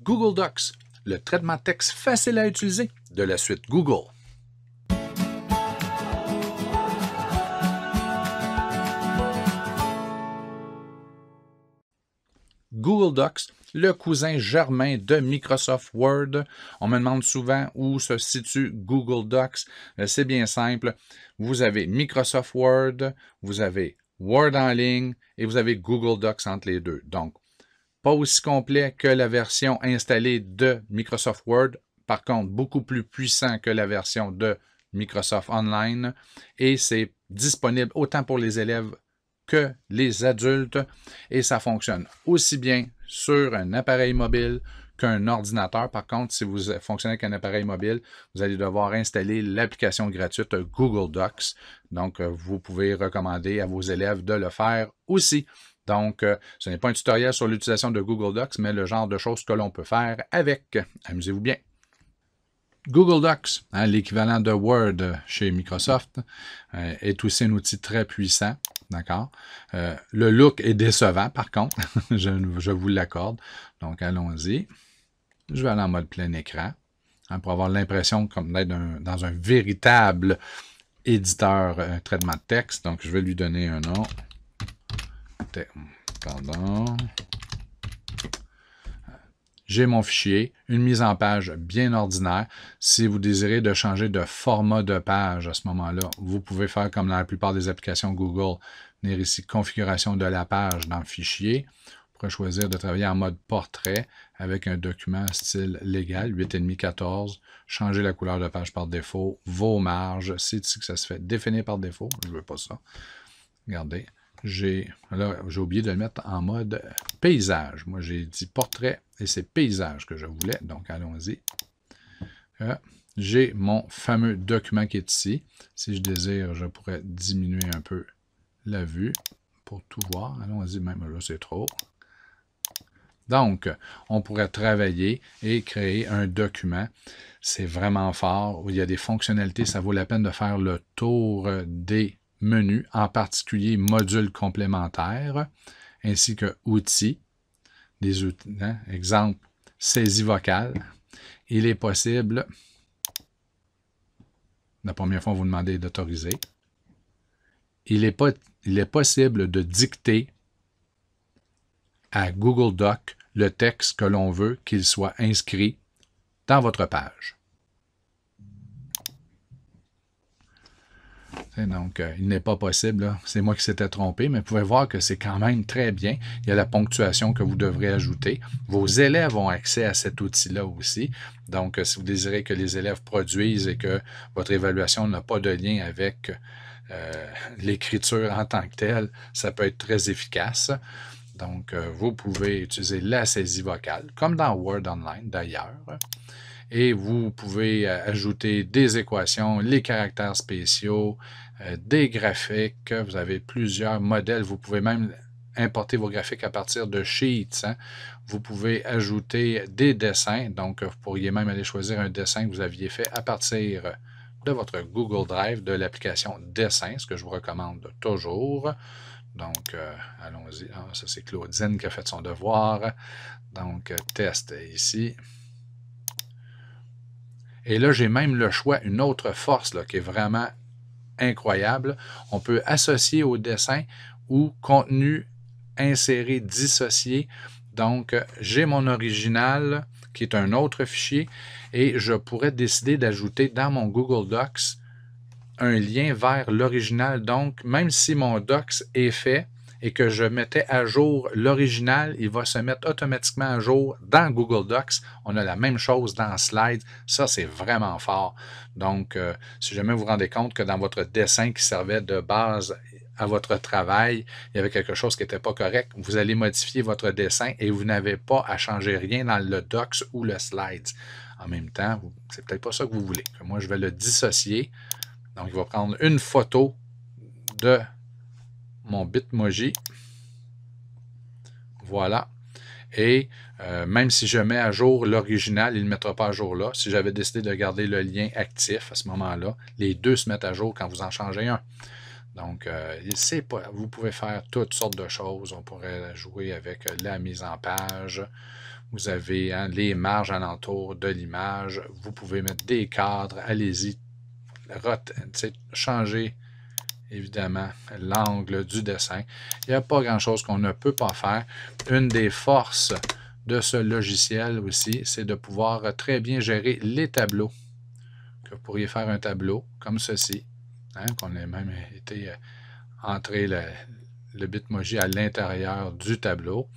Google Docs, le traitement de texte facile à utiliser de la suite Google. Google Docs, le cousin germain de Microsoft Word. On me demande souvent où se situe Google Docs. C'est bien simple. Vous avez Microsoft Word, vous avez Word en ligne et vous avez Google Docs entre les deux. Donc, pas aussi complet que la version installée de Microsoft Word. Par contre, beaucoup plus puissant que la version de Microsoft Online. Et c'est disponible autant pour les élèves que les adultes et ça fonctionne aussi bien sur un appareil mobile qu'un ordinateur. Par contre, si vous fonctionnez avec un appareil mobile, vous allez devoir installer l'application gratuite Google Docs. Donc, vous pouvez recommander à vos élèves de le faire aussi. Donc, ce n'est pas un tutoriel sur l'utilisation de Google Docs, mais le genre de choses que l'on peut faire avec. Amusez-vous bien. Google Docs, l'équivalent de Word chez Microsoft, est aussi un outil très puissant. D'accord? Le look est décevant, par contre. je vous l'accorde. Donc, allons-y. Je vais aller en mode plein écran pour avoir l'impression comme d'être dans un véritable éditeur traitement de texte. Donc, je vais lui donner un nom. Pardon. J'ai mon fichier, une mise en page bien ordinaire. Si vous désirez de changer de format de page à ce moment-là, vous pouvez faire comme dans la plupart des applications Google, venir ici, configuration de la page dans le fichier. Vous pourrez choisir de travailler en mode portrait avec un document style légal, 8,5-14, changer la couleur de page par défaut, vos marges, c'est ici que ça se fait définir par défaut. Je ne veux pas ça. Regardez. J'ai oublié de le mettre en mode paysage. Moi, j'ai dit portrait et c'est paysage que je voulais. Donc, allons-y. J'ai mon fameux document qui est ici. Si je désire, je pourrais diminuer un peu la vue pour tout voir. Allons-y, même là, c'est trop. Donc, on pourrait travailler et créer un document. C'est vraiment fort. Il y a des fonctionnalités. Ça vaut la peine de faire le tour des menus, en particulier modules complémentaires, ainsi que outils, des outils, exemple, saisie vocale. Il est possible, la première fois, on vous demandez d'autoriser. Il est possible de dicter à Google Doc le texte que l'on veut qu'il soit inscrit dans votre page. Donc, il n'est pas possible, c'est moi qui s'étais trompé, mais vous pouvez voir que c'est quand même très bien. Il y a la ponctuation que vous devrez ajouter. Vos élèves ont accès à cet outil-là aussi. Donc, si vous désirez que les élèves produisent et que votre évaluation n'a pas de lien avec l'écriture en tant que telle, ça peut être très efficace. Donc, vous pouvez utiliser la saisie vocale, comme dans Word Online d'ailleurs. Et vous pouvez ajouter des équations, les caractères spéciaux, des graphiques. Vous avez plusieurs modèles. Vous pouvez même importer vos graphiques à partir de Sheets. Vous pouvez ajouter des dessins. Donc, vous pourriez même aller choisir un dessin que vous aviez fait à partir de votre Google Drive, de l'application Dessin, ce que je vous recommande toujours. Donc, allons-y. Ah, ça, c'est Claudine qui a fait son devoir. Donc, test ici. Et là, j'ai même le choix, une autre force là, qui est vraiment incroyable. On peut associer au dessin ou contenu inséré, dissocié. Donc, j'ai mon original qui est un autre fichier et je pourrais décider d'ajouter dans mon Google Docs un lien vers l'original. Donc, même si mon Docs est fait et que je mettais à jour l'original, il va se mettre automatiquement à jour dans Google Docs. On a la même chose dans Slides. Ça, c'est vraiment fort. Donc, si jamais vous vous rendez compte que dans votre dessin qui servait de base à votre travail, il y avait quelque chose qui n'était pas correct, vous allez modifier votre dessin et vous n'avez pas à changer rien dans le Docs ou le Slides. En même temps, c'est peut-être pas ça que vous voulez. Moi, je vais le dissocier. Donc, il va prendre une photo de mon Bitmoji. Voilà. Et même si je mets à jour l'original, il ne mettra pas à jour là. Si j'avais décidé de garder le lien actif à ce moment-là, les deux se mettent à jour quand vous en changez un. Donc, vous pouvez faire toutes sortes de choses. On pourrait jouer avec la mise en page. Vous avez hein, les marges alentour de l'image. Vous pouvez mettre des cadres. Allez-y. Changer évidemment l'angle du dessin. Il n'y a pas grand-chose qu'on ne peut pas faire. Une des forces de ce logiciel aussi, c'est de pouvoir très bien gérer les tableaux. Que vous pourriez faire un tableau comme ceci, hein, qu'on ait même été entrer le Bitmoji à l'intérieur du tableau.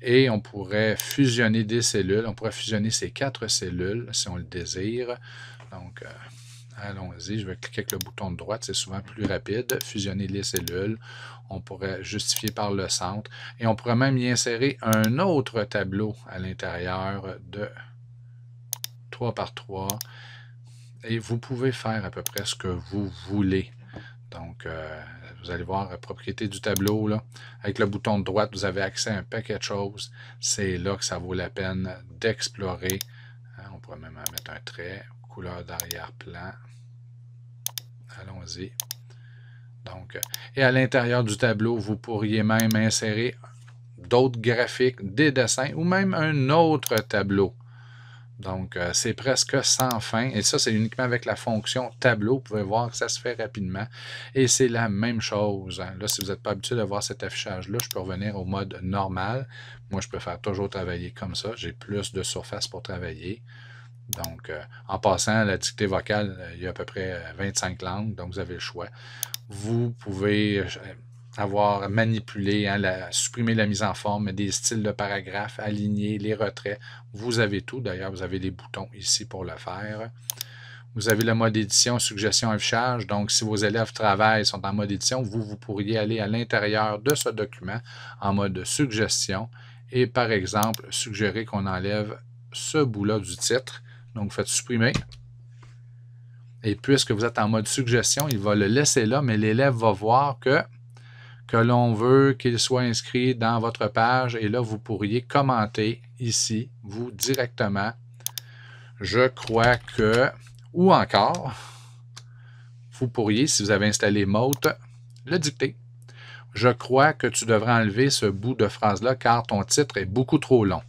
Et on pourrait fusionner des cellules. On pourrait fusionner ces 4 cellules si on le désire. Donc, allons-y. Je vais cliquer avec le bouton de droite. C'est souvent plus rapide. Fusionner les cellules. On pourrait justifier par le centre. Et on pourrait même y insérer un autre tableau à l'intérieur de 3 par 3. Et vous pouvez faire à peu près ce que vous voulez. Donc, vous allez voir, propriété du tableau, là, avec le bouton de droite, vous avez accès à un paquet de choses. C'est là que ça vaut la peine d'explorer. On pourrait même mettre un trait, couleur d'arrière-plan. Allons-y. Donc, et à l'intérieur du tableau, vous pourriez même insérer d'autres graphiques, des dessins ou même un autre tableau. Donc, c'est presque sans fin. Et ça, c'est uniquement avec la fonction tableau. Vous pouvez voir que ça se fait rapidement. Et c'est la même chose. Hein. Là, si vous n'êtes pas habitué de voir cet affichage-là, je peux revenir au mode normal. Moi, je préfère toujours travailler comme ça. J'ai plus de surface pour travailler. Donc, en passant, la dictée vocale, il y a à peu près 25 langues. Donc, vous avez le choix. Vous pouvez avoir manipulé, hein, supprimer la mise en forme, des styles de paragraphes, aligner les retraits. Vous avez tout. D'ailleurs, vous avez les boutons ici pour le faire. Vous avez le mode édition, suggestion, affichage. Donc, si vos élèves travaillent, sont en mode édition, vous pourriez aller à l'intérieur de ce document en mode suggestion et, par exemple, suggérer qu'on enlève ce bout-là du titre. Donc, vous faites supprimer. Et puisque vous êtes en mode suggestion, il va le laisser là, mais l'élève va voir que l'on veut qu'il soit inscrit dans votre page. Et là, vous pourriez commenter ici, vous, directement. Je crois que, ou encore, vous pourriez, si vous avez installé Mote, le dicter. Je crois que tu devrais enlever ce bout de phrase-là car ton titre est beaucoup trop long.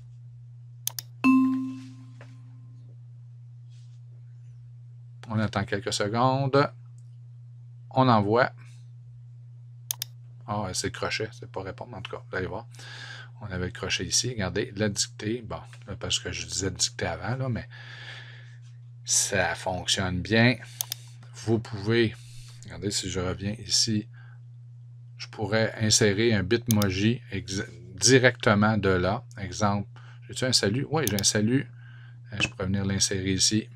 On attend quelques secondes. On envoie. Ah, c'est le crochet, c'est pas répondre en tout cas. Vous allez voir. On avait le crochet ici. Regardez, la dictée. Bon, parce que je disais dictée avant, là, mais ça fonctionne bien. Vous pouvez, regardez, si je reviens ici, je pourrais insérer un Bitmoji directement de là. Exemple, j'ai-tu un salut? Oui, j'ai un salut. Je pourrais venir l'insérer ici.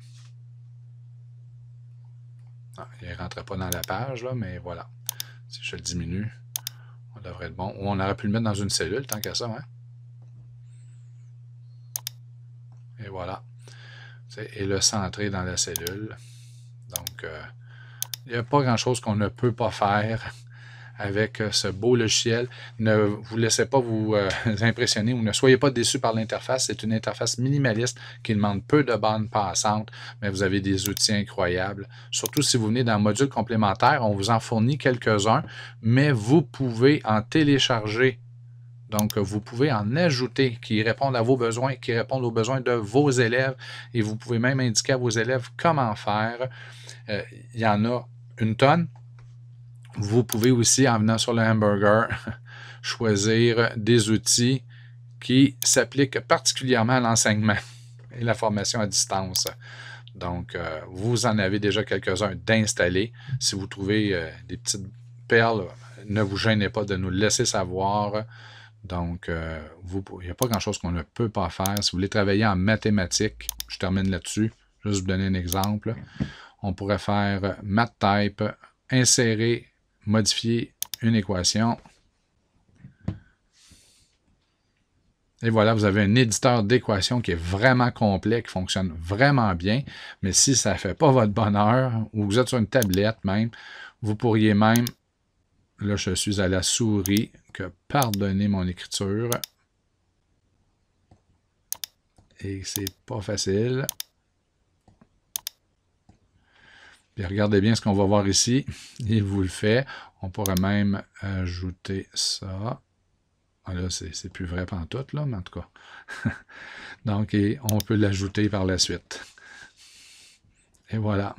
Ah, il ne rentrait pas dans la page, là, mais voilà. Si je le diminue, on devrait être bon. Ou on aurait pu le mettre dans une cellule, tant qu'à ça. Hein? Et voilà. Et le centrer dans la cellule. Donc, il n'y a pas grand-chose qu'on ne peut pas faire avec ce beau logiciel. Ne vous laissez pas vous impressionner ou ne soyez pas déçus par l'interface. C'est une interface minimaliste qui demande peu de bandes passantes, mais vous avez des outils incroyables. Surtout si vous venez dans le module complémentaire, on vous en fournit quelques-uns, mais vous pouvez en télécharger. Donc, vous pouvez en ajouter qui répondent à vos besoins, qui répondent aux besoins de vos élèves et vous pouvez même indiquer à vos élèves comment faire. Il y en a une tonne. Vous pouvez aussi, en venant sur le hamburger, choisir des outils qui s'appliquent particulièrement à l'enseignement et la formation à distance. Donc, vous en avez déjà quelques-uns d'installés. Si vous trouvez des petites perles, ne vous gênez pas de nous le laisser savoir. Donc, il n'y a pas grand-chose qu'on ne peut pas faire. Si vous voulez travailler en mathématiques, je termine là-dessus. Juste vous donner un exemple. On pourrait faire MathType, insérer, modifier une équation. Et voilà, vous avez un éditeur d'équations qui est vraiment complet, qui fonctionne vraiment bien. Mais si ça ne fait pas votre bonheur, ou vous êtes sur une tablette même, vous pourriez même, là je suis à la souris, que pardonnez mon écriture. Et c'est pas facile. Puis regardez bien ce qu'on va voir ici. Il vous le fait. On pourrait même ajouter ça. Ah là, c'est plus vrai pantoute, là, mais en tout cas. Donc, et on peut l'ajouter par la suite. Et voilà.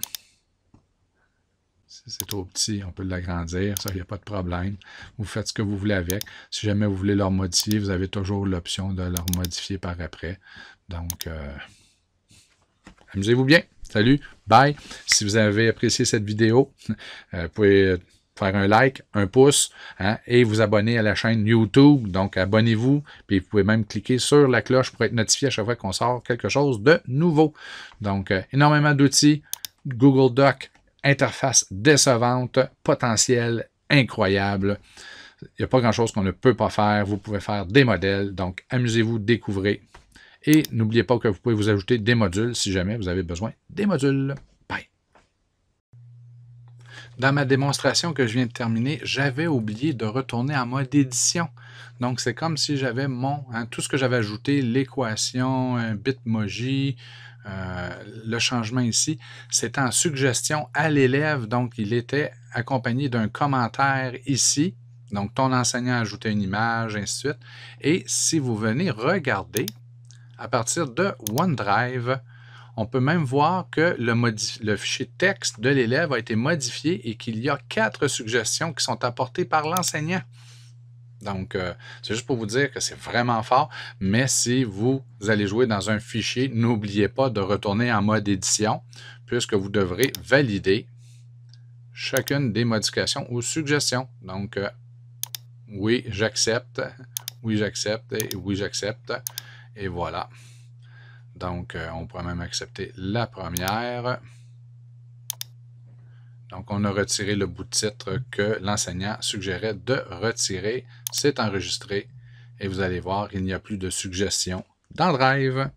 Si c'est trop petit, on peut l'agrandir. Ça, il n'y a pas de problème. Vous faites ce que vous voulez avec. Si jamais vous voulez leur modifier, vous avez toujours l'option de leur modifier par après. Donc, amusez-vous bien. Salut, bye. Si vous avez apprécié cette vidéo, vous pouvez faire un like, un pouce, hein, et vous abonner à la chaîne YouTube. Donc, abonnez-vous, puis vous pouvez même cliquer sur la cloche pour être notifié à chaque fois qu'on sort quelque chose de nouveau. Donc, énormément d'outils. Google Doc, interface décevante, potentiel incroyable. Il n'y a pas grand-chose qu'on ne peut pas faire. Vous pouvez faire des modèles. Donc, amusez-vous, découvrez. Et n'oubliez pas que vous pouvez vous ajouter des modules si jamais vous avez besoin des modules. Bye! Dans ma démonstration que je viens de terminer, j'avais oublié de retourner en mode édition. Donc, c'est comme si j'avais tout ce que j'avais ajouté, l'équation, un Bitmoji, le changement ici, c'était en suggestion à l'élève. Donc, il était accompagné d'un commentaire ici. Donc, ton enseignant a ajouté une image, ainsi de suite. Et si vous venez regarder, à partir de OneDrive, on peut même voir que le fichier texte de l'élève a été modifié et qu'il y a 4 suggestions qui sont apportées par l'enseignant. Donc, c'est juste pour vous dire que c'est vraiment fort, mais si vous allez jouer dans un fichier, n'oubliez pas de retourner en mode édition, puisque vous devrez valider chacune des modifications ou suggestions. Donc, oui, j'accepte, oui, j'accepte, et oui, j'accepte, et voilà. Donc, on pourrait même accepter la première. Donc, on a retiré le bout de titre que l'enseignant suggérait de retirer. C'est enregistré et vous allez voir, il n'y a plus de suggestions dans Drive.